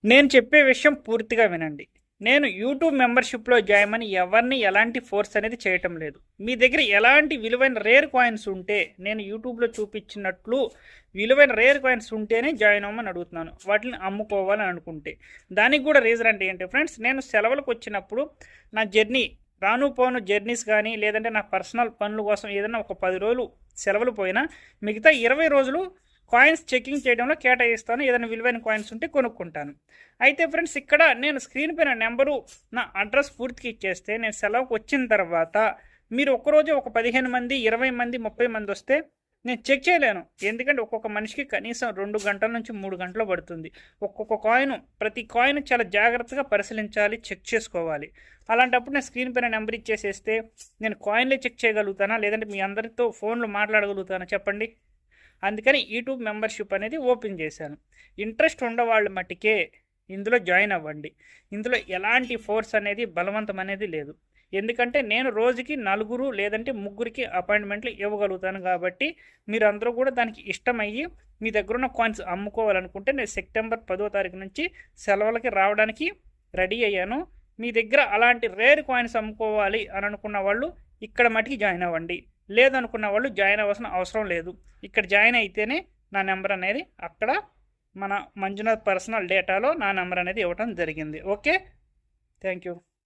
నేను చెప్పే విషయం పూర్తిగా వినండి. నేను యూట్యూబ్ మెంబర్షిప్లో జాయిన్ అని ఎవరిని ఎలాంటి ఫోర్స్ అనేది చేయటం లేదు. మీ దగ్గర ఎలాంటి విలువైన రేర్ కాయిన్స్ ఉంటే, నేను యూట్యూబ్లో చూపించినట్లు విలువైన రేర్ కాయిన్స్ ఉంటేనే జాయిన్ అవ్వమని అడుగుతున్నాను. వాటిని అమ్ముకోవాలని అనుకుంటే దానికి కూడా రీజన్ అంటే ఏంటి ఫ్రెండ్స్, నేను సెలవులకు వచ్చినప్పుడు నా జర్నీ రాను పోను జర్నీస్ కానీ, లేదంటే నా పర్సనల్ పనుల కోసం ఏదైనా ఒక 10 రోజులు సెలవులు పోయినా మిగతా 20 రోజులు కాయిన్స్ చెకింగ్ చేయడంలో కేటాయిస్తాను. ఏదైనా విలువైన కాయిన్స్ ఉంటే కొనుక్కుంటాను. అయితే ఫ్రెండ్స్, ఇక్కడ నేను స్క్రీన్ పైన నెంబరు, నా అడ్రస్ పూర్తిగా ఇచ్చేస్తే, నేను సెలవుకు వచ్చిన తర్వాత మీరు ఒక్కరోజు ఒక 15 మంది, 20 మంది, 30 మంది వస్తే నేను చెక్ చేయలేను. ఎందుకంటే ఒక్కొక్క మనిషికి కనీసం 2 గంటల నుంచి 3 గంటలు పడుతుంది. ఒక్కొక్క కాయిన్, ప్రతి కాయిన్ చాలా జాగ్రత్తగా పరిశీలించాలి, చెక్ చేసుకోవాలి. అలాంటప్పుడు నేను స్క్రీన్ పైన నెంబర్ ఇచ్చేసేస్తే నేను కాయిన్లే చెక్ చేయగలుగుతానా, లేదంటే మీ అందరితో ఫోన్లో మాట్లాడగలుగుతానా చెప్పండి? అందుకని యూట్యూబ్ మెంబర్షిప్ అనేది ఓపెన్ చేశాను. ఇంట్రెస్ట్ ఉండవాళ్ళు మట్టుకే ఇందులో జాయిన్ అవ్వండి. ఇందులో ఎలాంటి ఫోర్స్ అనేది, బలవంతం అనేది లేదు. ఎందుకంటే నేను రోజుకి 4 లేదంటే 3కి అపాయింట్మెంట్లు ఇవ్వగలుగుతాను. కాబట్టి మీరందరూ కూడా దానికి ఇష్టమయ్యి మీ దగ్గర ఉన్న కాయిన్స్ అమ్ముకోవాలనుకుంటే, నేను సెప్టెంబర్ 10వ తారీఖు నుంచి సెలవులకి రావడానికి రెడీ అయ్యాను. మీ దగ్గర అలాంటి రేర్ కాయిన్స్ అమ్ముకోవాలి అని అనుకున్న వాళ్ళు ఇక్కడ మటుకి జాయిన్ అవ్వండి. లేదనుకున్న వాళ్ళు జాయిన్ అవ్వాల్సిన అవసరం లేదు. ఇక్కడ జాయిన్ అయితేనే నా నెంబర్ అనేది అక్కడ మన మంజునాథ్ పర్సనల్ డేటాలో నా నెంబర్ అనేది ఇవ్వడం జరిగింది. Okay, thank you.